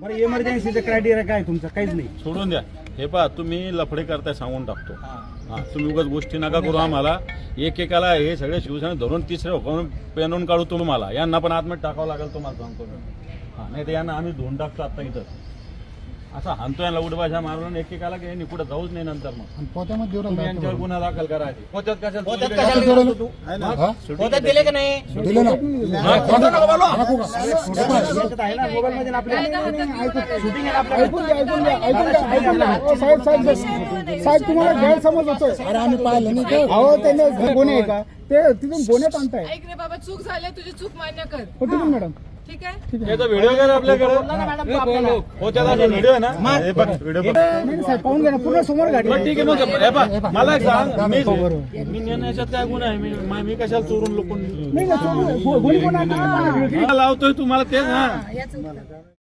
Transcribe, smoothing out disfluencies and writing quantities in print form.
अरे इमर्जन्सीचं क्रायटेरिया काय तुमचं? काहीच नाही. सोडून द्या. हे पहा, तुम्ही लफडे करताय सांगून टाकतो. हा, तुम्ही उगाच गोष्टी नका करू आम्हाला. एकेकाला हे सगळे शिवसेना धरून तिसरे हुकूम पेनून काढू तुम्हाला. यांना पण आतमध्ये टाकावं लागेल तुम्हाला सांगतो मी. हा, नाही तर यांना आम्ही धुवून टाकतो आता इथं. असा हाणतो यांना उडबाजा मारून एकेकाला की कुठं जाऊच नाही नंतर. मग पोत्यामध्ये तुम्ही यांच्यावर गुन्हा दाखल करायचे. पोत्यात कशाला पोत्यात दिले का नाही? दिले ना. मोबाईलमध्ये साहेब तुम्हाला गैरसमज होतोय. अरे आम्ही पाहिलं नाही का? अहो त्याने गुन्हे आहे का ते तिथून गुन्ह्यात आणताय. ऐक रे बाबा, चूक झाली, तुझी चूक मान्य कर. हो ठीक आहे मॅडम. ठीक आहे. याचा व्हिडिओ कर आपल्याकडे. पोत्याला व्हिडिओ आहे ना. हे बघ व्हिडिओ बघ. नाही साहेब पाहून घ्या ना, पूर्ण समोर गाडी. बरं, ठीक आहे. मग हे बघ, मला एक सांग, मी नेण्याच्यात काय गुन्हा आहे? मी कशाला चोरून लपून नाही ना, गुन्हे कोण आणणार? लावतोय तुम्हाला तेच ना. याचं उत्तर.